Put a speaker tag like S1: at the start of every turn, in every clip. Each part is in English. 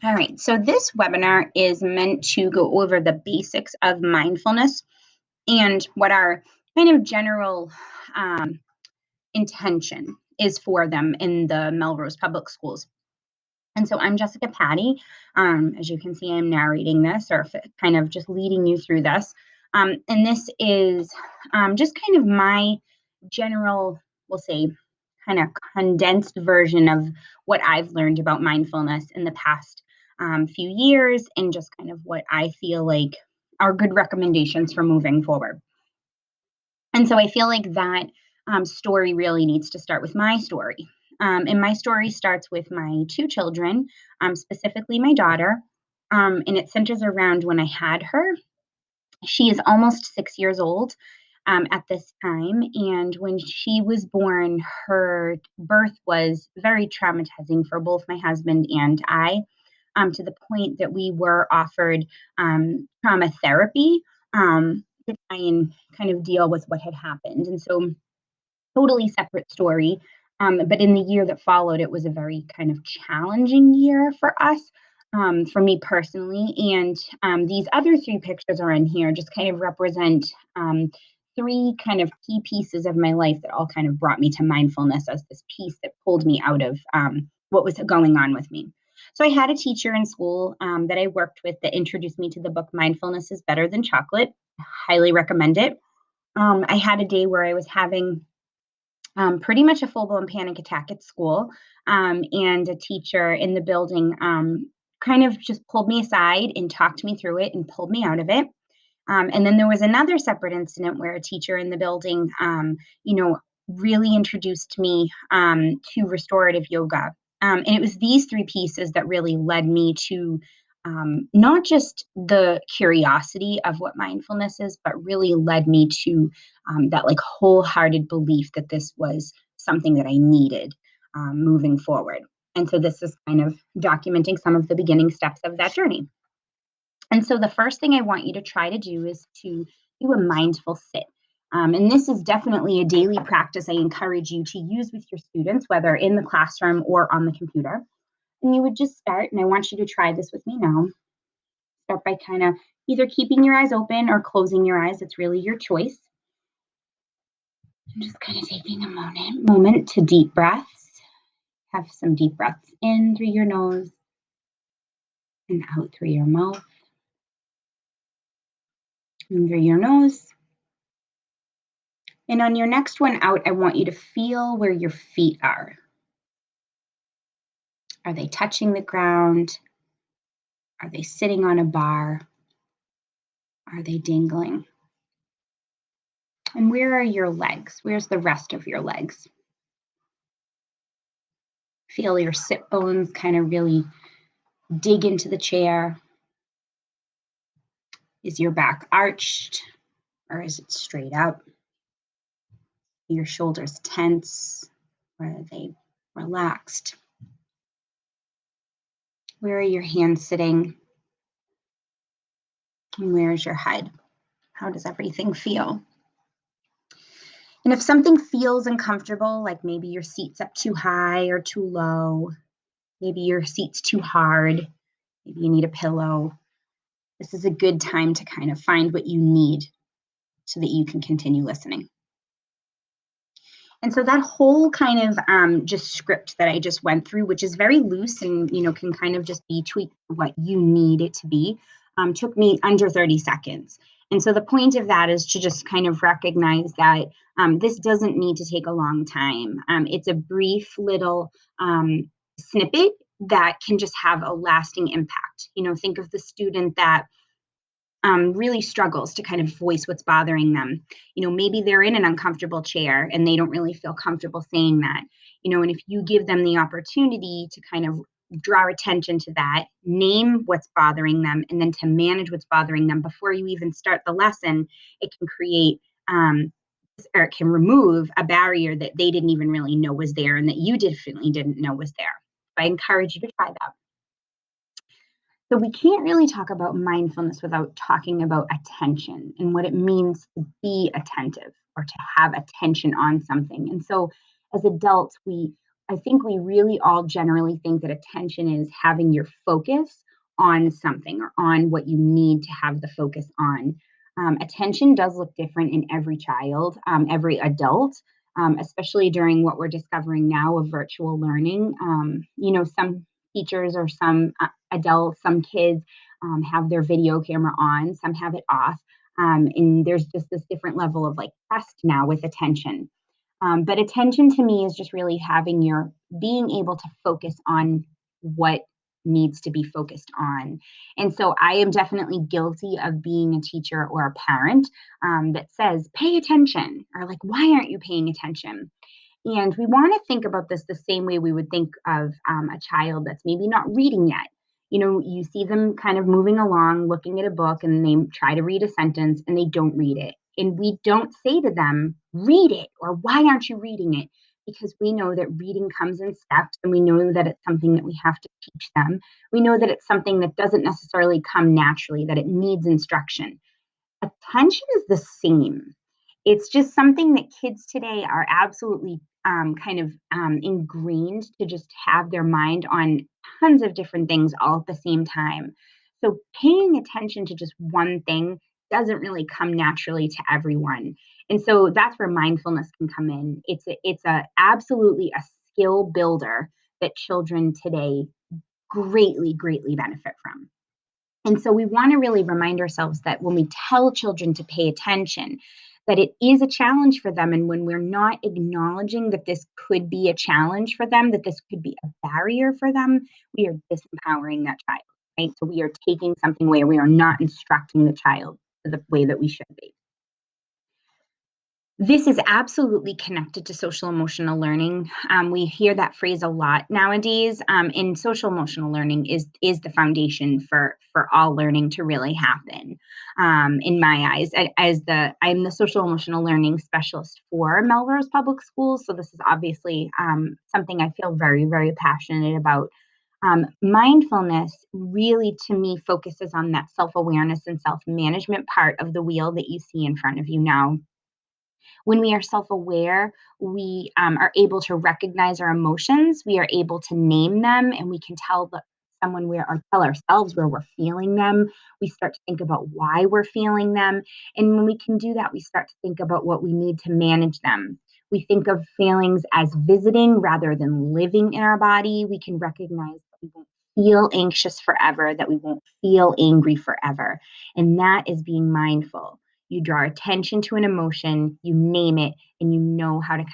S1: All right, so this webinar is meant to go over the basics of mindfulness and what our kind of general intention is for them in the Melrose Public Schools. And so I'm Jessica Patty. As you can see, I'm narrating this or kind of just leading you through this. And this is just kind of my general, we'll say, kind of condensed version of what I've learned about mindfulness in the past few years and just kind of what I feel like are good recommendations for moving forward. And so I feel like that story really needs to start with my story. And my story starts with my two children, specifically my daughter. And it centers around when I had her. She is almost 6 years old at this time. And when she was born, her birth was very traumatizing for both my husband and I, to the point that we were offered trauma therapy to try and kind of deal with what had happened. And so, totally separate story. But in the year that followed, it was a very kind of challenging year for us, for me personally. And these other three pictures are in here just kind of represent three kind of key pieces of my life that all kind of brought me to mindfulness as this piece that pulled me out of what was going on with me. So I had a teacher in school that I worked with that introduced me to the book Mindfulness is Better Than Chocolate. I highly recommend it. I had a day where I was having pretty much a full-blown panic attack at school, and a teacher in the building kind of just pulled me aside and talked me through it and pulled me out of it. And then there was another separate incident where a teacher in the building, really introduced me to restorative yoga. And it was these three pieces that really led me to not just the curiosity of what mindfulness is, but really led me to that like wholehearted belief that this was something that I needed moving forward. And so this is kind of documenting some of the beginning steps of that journey. And so the first thing I want you to try to do is to do a mindful sit. And this is definitely a daily practice I encourage you to use with your students, whether in the classroom or on the computer. And you would just start, and I want you to try this with me now. Start by kind of either keeping your eyes open or closing your eyes. It's really your choice. And just kind of taking a moment to deep breaths. Have some deep breaths in through your nose and out through your mouth. In through your nose. And on your next one out, I want you to feel where your feet are. Are they touching the ground? Are they sitting on a bar? Are they dangling? And where are your legs? Where's the rest of your legs? Feel your sit bones kind of really dig into the chair. Is your back arched or is it straight up? Are your shoulders tense or are they relaxed? Where are your hands sitting? And where is your head? How does everything feel? And if something feels uncomfortable, like maybe your seat's up too high or too low, maybe your seat's too hard, maybe you need a pillow, this is a good time to kind of find what you need so that you can continue listening. And so that whole kind of just script that I just went through, which is very loose and, can kind of just be tweaked to what you need it to be, took me under 30 seconds. And so the point of that is to just kind of recognize that this doesn't need to take a long time. It's a brief little snippet that can just have a lasting impact. Think of the student that really struggles to kind of voice what's bothering them. Maybe they're in an uncomfortable chair and they don't really feel comfortable saying that. And if you give them the opportunity to kind of draw attention to that, name what's bothering them, and then to manage what's bothering them before you even start the lesson, it can create or it can remove a barrier that they didn't even really know was there and that you definitely didn't know was there. I encourage you to try that. So we can't really talk about mindfulness without talking about attention and what it means to be attentive or to have attention on something. And so as adults, we I think we really all generally think that attention is having your focus on something or on what you need to have the focus on. Attention does look different in every child, every adult, especially during what we're discovering now of virtual learning. Some teachers or some adults, some kids have their video camera on, some have it off. And there's just this different level of like trust now with attention. But attention to me is just really being able to focus on what needs to be focused on. And so I am definitely guilty of being a teacher or a parent that says, pay attention, or like, why aren't you paying attention? And we want to think about this the same way we would think of a child that's maybe not reading yet. You see them kind of moving along, looking at a book, and they try to read a sentence and they don't read it. And we don't say to them, read it, or why aren't you reading it? Because we know that reading comes in steps, and we know that it's something that we have to teach them. We know that it's something that doesn't necessarily come naturally, that it needs instruction. Attention is the same. It's just something that kids today are absolutely kind of ingrained to just have their mind on tons of different things all at the same time. So paying attention to just one thing doesn't really come naturally to everyone. And so that's where mindfulness can come in. It's absolutely a skill builder that children today greatly benefit from. And so we want to really remind ourselves that when we tell children to pay attention, that it is a challenge for them. And when we're not acknowledging that this could be a challenge for them, that this could be a barrier for them, we are disempowering that child, right? So we are taking something away. We are not instructing the child the way that we should be. This is absolutely connected to social emotional learning. We hear that phrase a lot nowadays. And social emotional learning is the foundation for all learning to really happen. In my eyes, I'm the social emotional learning specialist for Melrose Public Schools, so this is obviously something I feel very passionate about. Mindfulness really, to me, focuses on that self awareness and self management part of the wheel that you see in front of you now. When we are self aware, we are able to recognize our emotions, we are able to name them, and we can tell ourselves where we're feeling them. We start to think about why we're feeling them. And when we can do that, we start to think about what we need to manage them. We think of feelings as visiting rather than living in our body. We can recognize that we won't feel anxious forever, that we won't feel angry forever. And that is being mindful. You draw attention to an emotion, you name it, and you know how to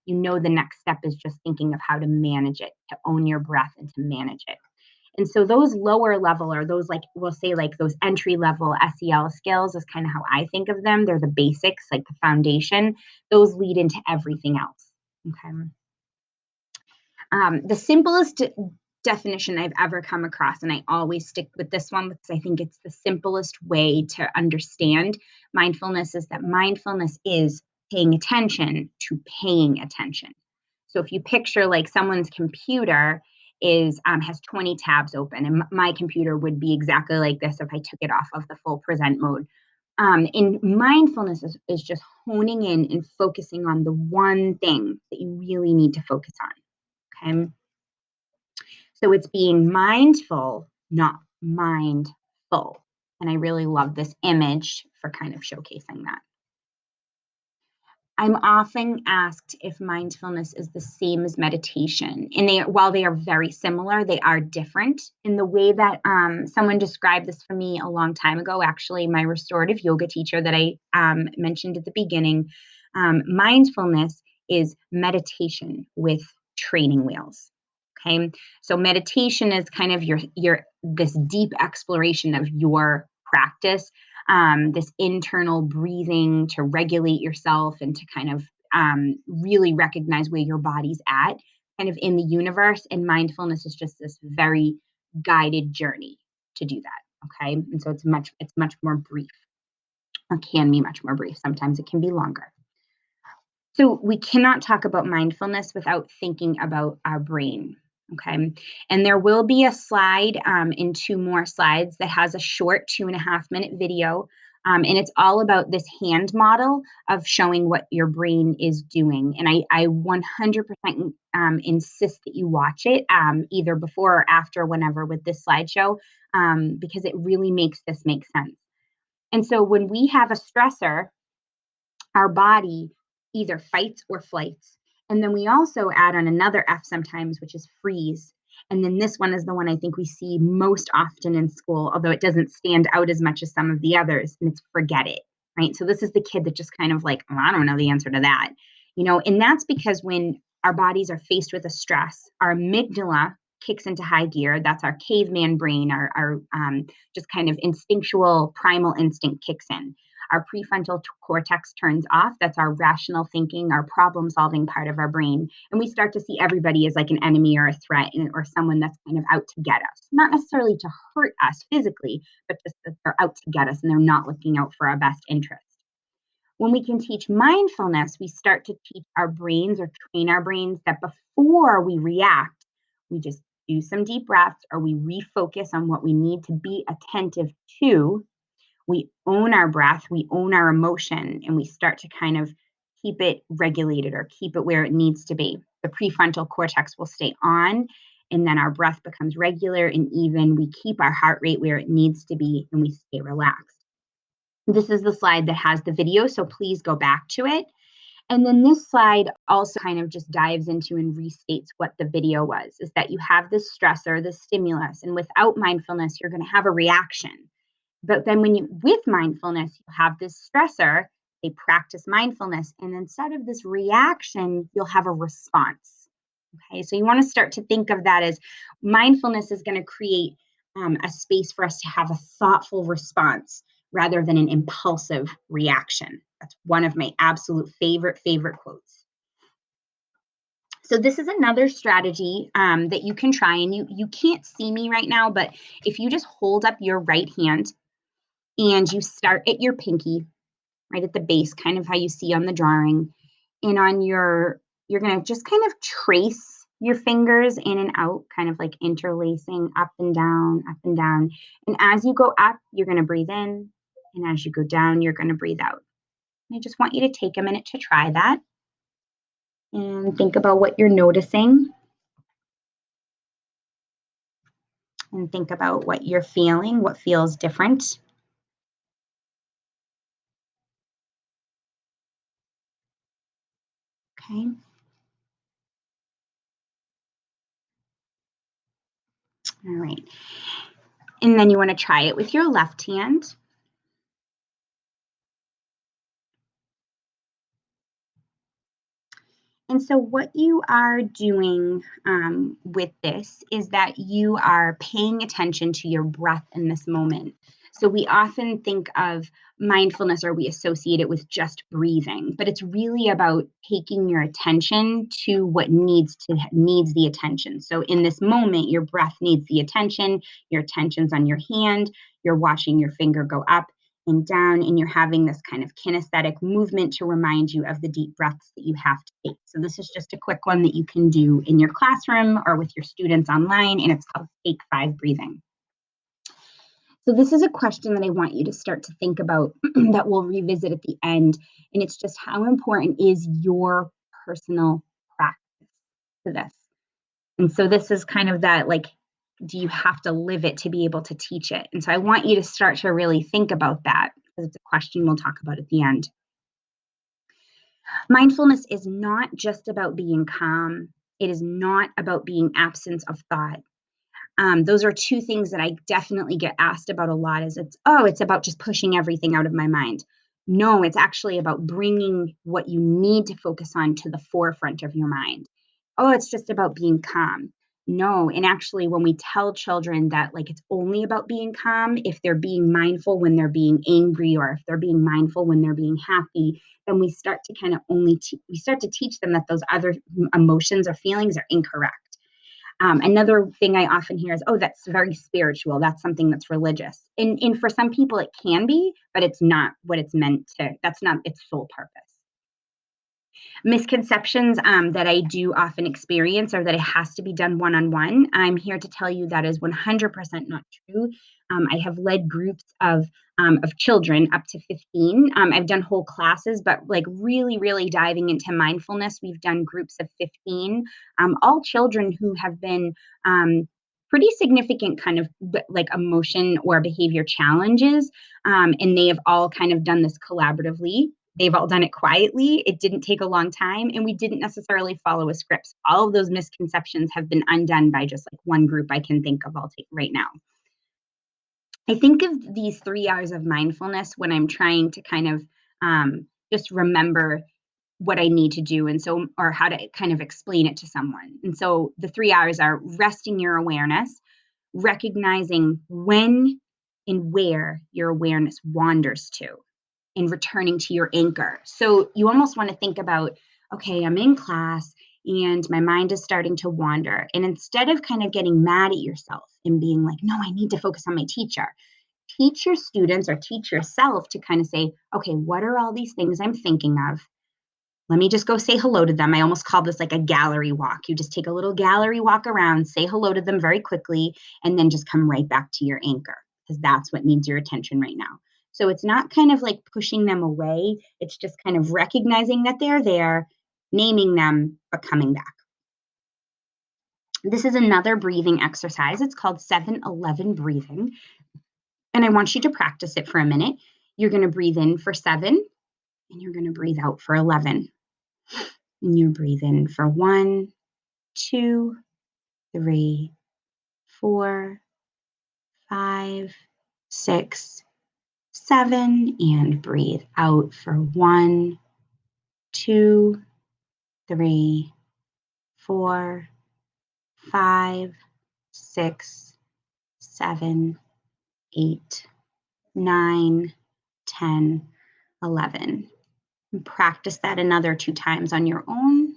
S1: the next step is just thinking of how to manage it, to own your breath and to manage it. And so those lower level, or those, like we'll say, like those entry level SEL skills is kind of how I think of them. They're the basics, like the foundation. Those lead into everything else. Okay. The simplest definition I've ever come across, and I always stick with this one because I think it's the simplest way to understand mindfulness, is that mindfulness is paying attention to paying attention. So if you picture like someone's computer has 20 tabs open, and my computer would be exactly like this if I took it off of the full present mode. And mindfulness is just honing in and focusing on the one thing that you really need to focus on. Okay. So it's being mindful, not mindful. And I really love this image for kind of showcasing that. I'm often asked if mindfulness is the same as meditation. And while they are very similar, they are different. In the way that someone described this for me a long time ago, actually, my restorative yoga teacher that I mentioned at the beginning, mindfulness is meditation with training wheels. Okay. So meditation is kind of your this deep exploration of your practice, this internal breathing to regulate yourself and to kind of really recognize where your body's at, kind of in the universe. And mindfulness is just this very guided journey to do that. Okay. And so it's much more brief, or can be much more brief. Sometimes it can be longer. So we cannot talk about mindfulness without thinking about our brain. Okay. And there will be a slide in 2 more slides that has a short 2.5-minute video And it's all about this hand model of showing what your brain is doing. And I 100% insist that you watch it either before or after, whenever, with this slideshow, because it really makes this make sense. And so when we have a stressor, our body either fights or flights. And then we also add on another F sometimes, which is freeze. And then this one is the one I think we see most often in school, although it doesn't stand out as much as some of the others, and it's forget it, right? So this is the kid that just kind of like, oh, I don't know the answer to that, and that's because when our bodies are faced with a stress, our amygdala kicks into high gear. That's our caveman brain, our just kind of instinctual primal instinct kicks in. Our prefrontal cortex turns off. That's our rational thinking, our problem solving part of our brain. And we start to see everybody as like an enemy or a threat, or someone that's kind of out to get us. Not necessarily to hurt us physically, but just that they're out to get us and they're not looking out for our best interest. When we can teach mindfulness, we start to teach our brains or train our brains that before we react, we just do some deep breaths or we refocus on what we need to be attentive to. We own our breath, we own our emotion, and we start to kind of keep it regulated or keep it where it needs to be. The prefrontal cortex will stay on, and then our breath becomes regular and even. We keep our heart rate where it needs to be, and we stay relaxed. This is the slide that has the video, so please go back to it. And then this slide also kind of just dives into and restates what the video was, is that you have this stressor, this stimulus, and without mindfulness, you're going to have a reaction. But then with mindfulness, you have this stressor, they practice mindfulness, and instead of this reaction, you'll have a response. Okay, so you want to start to think of that as mindfulness is going to create a space for us to have a thoughtful response rather than an impulsive reaction. That's one of my absolute favorite quotes. So this is another strategy that you can try, and you can't see me right now, but if you just hold up your right hand and you start at your pinky, right at the base, kind of how you see on the drawing, and you're going to just kind of trace your fingers in and out, kind of like interlacing up and down, up and down. And as you go up, you're going to breathe in, and as you go down, you're going to breathe out. And I just want you to take a minute to try that and think about what you're noticing and think about what you're feeling, what feels different. Okay. All right. And then you want to try it with your left hand. And so what you are doing with this is that you are paying attention to your breath in this moment. So we often think of mindfulness or we associate it with just breathing, but it's really about taking your attention to what needs the attention. So in this moment, your breath needs the attention, your attention's on your hand, you're watching your finger go up and down, and you're having this kind of kinesthetic movement to remind you of the deep breaths that you have to take. So this is just a quick one that you can do in your classroom or with your students online, and it's called Take 5 breathing. So this is a question that I want you to start to think about that we'll revisit at the end, and it's just how important is your personal practice to this? And so this is kind of that, like, do you have to live it to be able to teach it? And so I want you to start to really think about that, because it's a question we'll talk about at the end. Mindfulness is not just about being calm. It is not about being absence of thought. Those are two things that I definitely get asked about a lot, is it's about just pushing everything out of my mind. No, it's actually about bringing what you need to focus on to the forefront of your mind. Oh, it's just about being calm. No, and actually when we tell children that like it's only about being calm, if they're being mindful when they're being angry or if they're being mindful when they're being happy, then we start to kind of we start to teach them that those other emotions or feelings are incorrect. Another thing I often hear is, oh, that's very spiritual. That's something that's religious. And for some people it can be, but it's not what it's meant to. That's not its sole purpose. Misconceptions that I do often experience are that it has to be done one-on-one. I'm here to tell you that is 100% not true. I have led groups of children up to 15. I've done whole classes, but like really, really diving into mindfulness, we've done groups of 15, all children who have been pretty significant kind of like emotion or behavior challenges. And they have all kind of done this collaboratively. They've all done it quietly. It didn't take a long time, and we didn't necessarily follow a script. All of those misconceptions have been undone by just like one group I can think of right now. I think of these 3 hours of mindfulness when I'm trying to kind of just remember what I need to do, and so, or how to kind of explain it to someone. And so the 3 hours are resting your awareness, recognizing when and where your awareness wanders to, and returning to your anchor. So you almost want to think about, okay, I'm in class and my mind is starting to wander. And instead of kind of getting mad at yourself and being like, no, I need to focus on my teacher, teach your students or teach yourself to kind of say, okay, what are all these things I'm thinking of? Let me just go say hello to them. I almost call this like a gallery walk. You just take a little gallery walk around, say hello to them very quickly, and then just come right back to your anchor, because that's what needs your attention right now. So it's not kind of like pushing them away. It's just kind of recognizing that they're there, naming them, but coming back. This is another breathing exercise. It's called 7-11 breathing. And I want you to practice it for a minute. You're going to breathe in for 7, and you're going to breathe out for 11. And you breathe in for 1, 2, 3, 4, 5, 6, 7, and breathe out for 1, 2, 3, 4, 5, 6, 7, 8, 9, 10, 11. And practice that another 2 times on your own.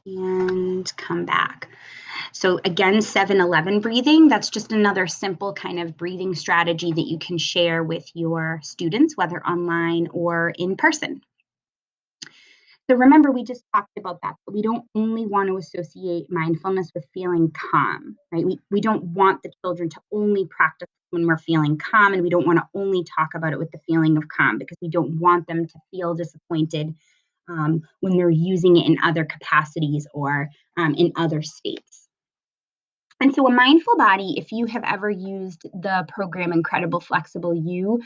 S1: And come back. So again, 7-11 breathing, that's just another simple kind of breathing strategy that you can share with your students, whether online or in person. So remember, we just talked about that, but we don't only want to associate mindfulness with feeling calm, right? We don't want the children to only practice when we're feeling calm, and we don't want to only talk about it with the feeling of calm, because we don't want them to feel disappointed when they're using it in other capacities or in other states. And so a mindful body, if you have ever used the program Incredible Flexible You,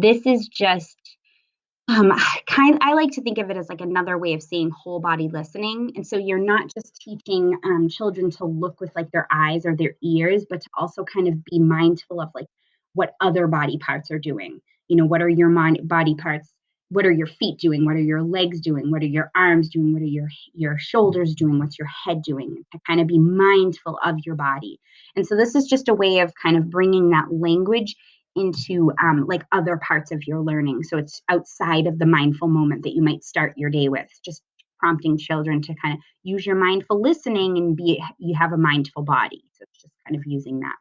S1: this is just I like to think of it as like another way of saying whole body listening. And so you're not just teaching children to look with like their eyes or their ears, but to also kind of be mindful of like what other body parts are doing. You know, what are your body parts? What are your feet doing? What are your legs doing? What are your arms doing? What are your shoulders doing? What's your head doing? To kind of be mindful of your body. And so this is just a way of kind of bringing that language into like other parts of your learning. So it's outside of the mindful moment that you might start your day with, just prompting children to kind of use your mindful listening and you have a mindful body. So it's just kind of using that.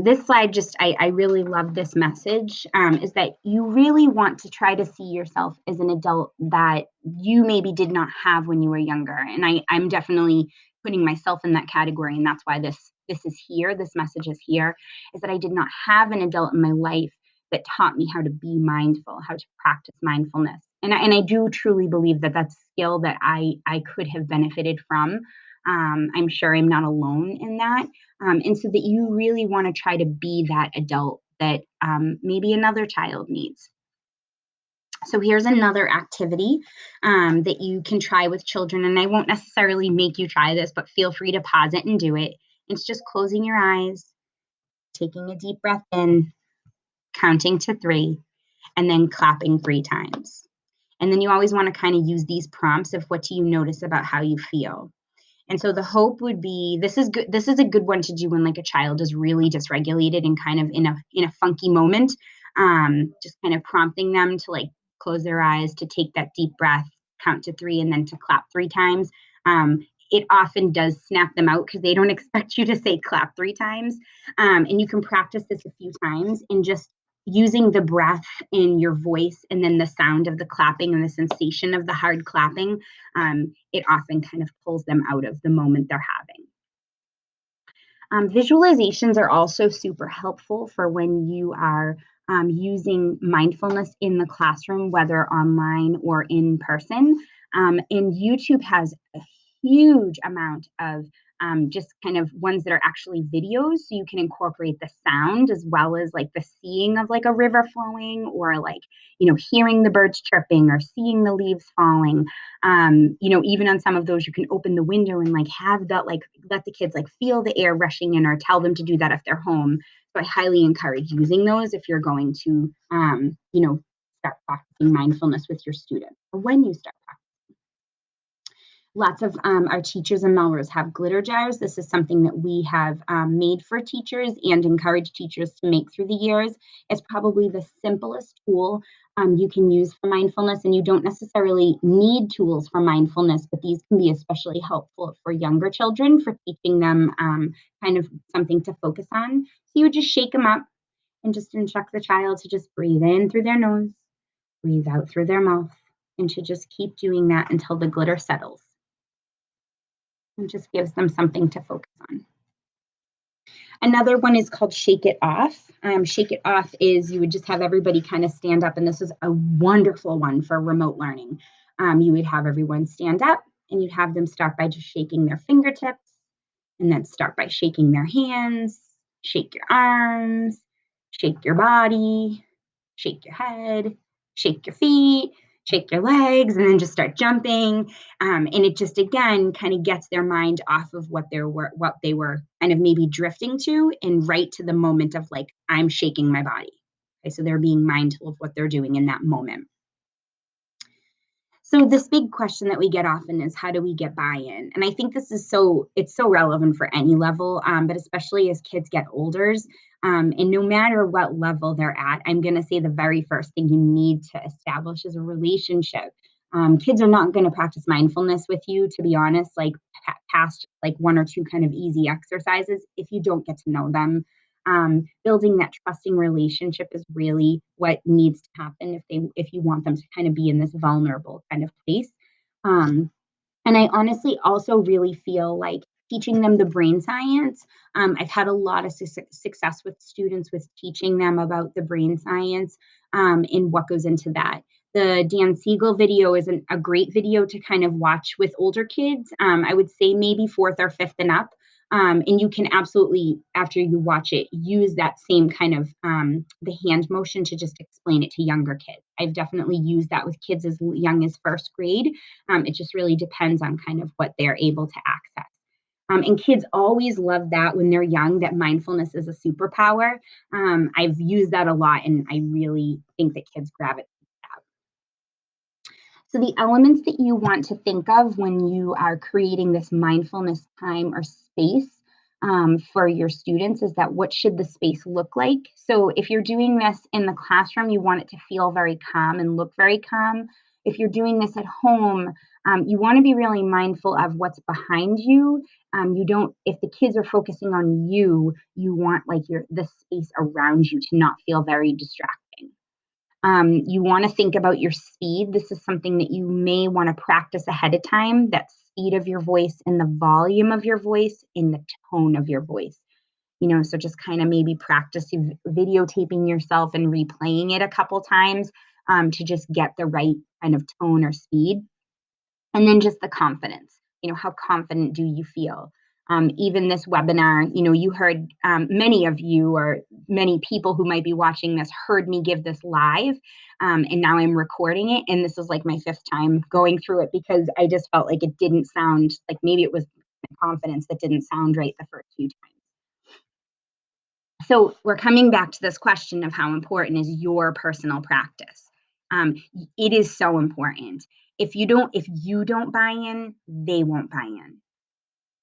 S1: This slide I really love this message, is that you really want to try to see yourself as an adult that you maybe did not have when you were younger. And I'm definitely putting myself in that category. And that's why this is here, this message is here, is that I did not have an adult in my life that taught me how to be mindful, how to practice mindfulness. And I do truly believe that that's a skill that I could have benefited from. I'm sure I'm not alone in that. And so that you really want to try to be that adult that maybe another child needs. So here's another activity that you can try with children. And I won't necessarily make you try this, but feel free to pause it and do it. It's just closing your eyes, taking a deep breath in, counting to 3, and then clapping 3 times. And then you always want to kind of use these prompts of what do you notice about how you feel. And so the hope would be, this is good. This is a good one to do when like a child is really dysregulated and kind of in a funky moment. Just kind of prompting them to like close their eyes, to take that deep breath, count to 3, and then to clap 3 times. it often does snap them out because they don't expect you to say clap 3 times. And you can practice this a few times and just using the breath in your voice and then the sound of the clapping and the sensation of the hard clapping, it often kind of pulls them out of the moment they're having. Visualizations are also super helpful for when you are using mindfulness in the classroom, whether online or in person. And YouTube has a huge amount of just kind of ones that are actually videos. So you can incorporate the sound as well as like the seeing of like a river flowing or like, hearing the birds chirping or seeing the leaves falling. Even on some of those, you can open the window and like have that, like let the kids like feel the air rushing in or tell them to do that if they're home. So I highly encourage using those if you're going to, start practicing mindfulness with your students or when you start practicing. Lots of our teachers in Melrose have glitter jars. This is something that we have made for teachers and encourage teachers to make through the years. It's probably the simplest tool you can use for mindfulness, and you don't necessarily need tools for mindfulness, but these can be especially helpful for younger children for teaching them kind of something to focus on. So you would just shake them up and just instruct the child to just breathe in through their nose, breathe out through their mouth, and to just keep doing that until the glitter settles and just gives them something to focus on. Another one is called Shake It Off. Shake It Off is you would just have everybody kind of stand up, and this is a wonderful one for remote learning. You would have everyone stand up, and you'd have them start by just shaking their fingertips, and then start by shaking their hands, shake your arms, shake your body, shake your head, shake your feet, shake your legs, and then just start jumping. And it just again kind of gets their mind off of what they were kind of maybe drifting to, and right to the moment of like I'm shaking my body. Okay, so they're being mindful of what they're doing in that moment. So this big question that we get often is how do we get buy-in? And I think this is it's so relevant for any level, but especially as kids get older. And no matter what level they're at, I'm going to say the very first thing you need to establish is a relationship. Kids are not going to practice mindfulness with you, to be honest, like past like 1 or 2 kind of easy exercises if you don't get to know them. Building that trusting relationship is really what needs to happen if you want them to kind of be in this vulnerable kind of place. Um, and I honestly also really feel like teaching them the brain science. I've had a lot of success with students with teaching them about the brain science and what goes into that. The Dan Siegel video is a great video to kind of watch with older kids. I would say maybe 4th or 5th and up. And you can absolutely, after you watch it, use that same kind of the hand motion to just explain it to younger kids. I've definitely used that with kids as young as 1st grade. It just really depends on kind of what they're able to access. And kids always love that when they're young, that mindfulness is a superpower. I've used that a lot, and I really think that kids gravitate to that. So the elements that you want to think of when you are creating this mindfulness time or space for your students is that what should the space look like? So if you're doing this in the classroom, you want it to feel very calm and look very calm. If you're doing this at home, you want to be really mindful of what's behind you. If the kids are focusing on you, you want like the space around you to not feel very distracting. You want to think about your speed. This is something that you may want to practice ahead of time, that speed of your voice and the volume of your voice and the tone of your voice. So just kind of maybe practice videotaping yourself and replaying it a couple times to just get the right kind of tone or speed. And then just the confidence. How confident do you feel? Even this webinar, you heard many of you or many people who might be watching this heard me give this live. And now I'm recording it. And this is like my 5th time going through it because I just felt like it didn't sound like maybe it was my confidence that didn't sound right the first few times. So we're coming back to this question of how important is your personal practice. It is so important. If you don't buy in, they won't buy in.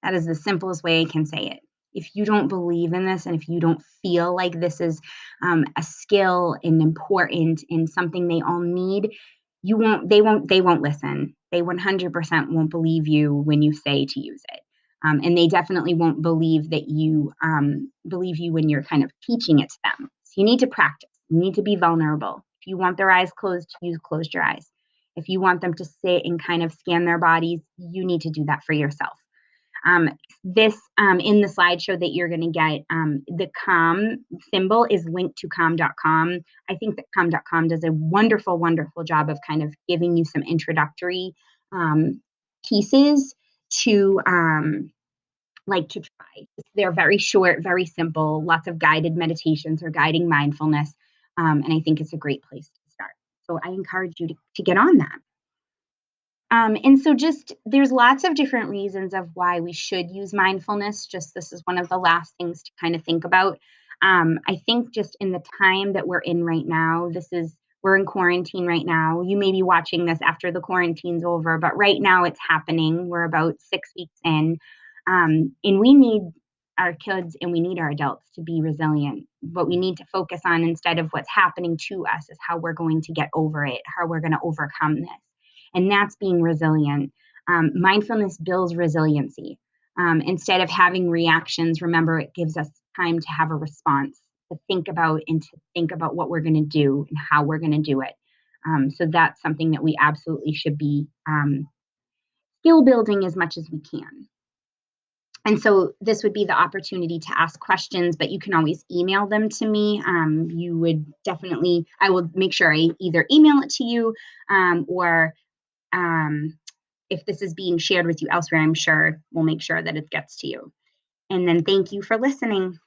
S1: That is the simplest way I can say it. If you don't believe in this and if you don't feel like this is a skill and important and something they all need, they won't listen. They 100% won't believe you when you say to use it. And they definitely won't believe you when you're kind of teaching it to them. So you need to practice. You need to be vulnerable. If you want their eyes closed, you close your eyes. If you want them to sit and kind of scan their bodies, you need to do that for yourself. This in the slideshow that you're going to get, the Calm symbol is linked to calm.com. I think that calm.com does a wonderful, wonderful job of kind of giving you some introductory pieces to to try. They're very short, very simple, lots of guided meditations or guiding mindfulness. And I think it's a great place to start. So I encourage you to get on that. And so just there's lots of different reasons of why we should use mindfulness. Just this is one of the last things to kind of think about. I think just in the time that we're in right now, we're in quarantine right now. You may be watching this after the quarantine's over, but right now it's happening. We're about 6 weeks in. And we need our kids and we need our adults to be resilient. What we need to focus on instead of what's happening to us is how we're going to get over it, how we're going to overcome this. And that's being resilient. Mindfulness builds resiliency. Instead of having reactions, remember, it gives us time to have a response, to think about what we're going to do and how we're going to do it. So that's something that we absolutely should be skill building as much as we can. And so this would be the opportunity to ask questions, but you can always email them to me. I will make sure I either email it to you or if this is being shared with you elsewhere, I'm sure we'll make sure that it gets to you. And then thank you for listening.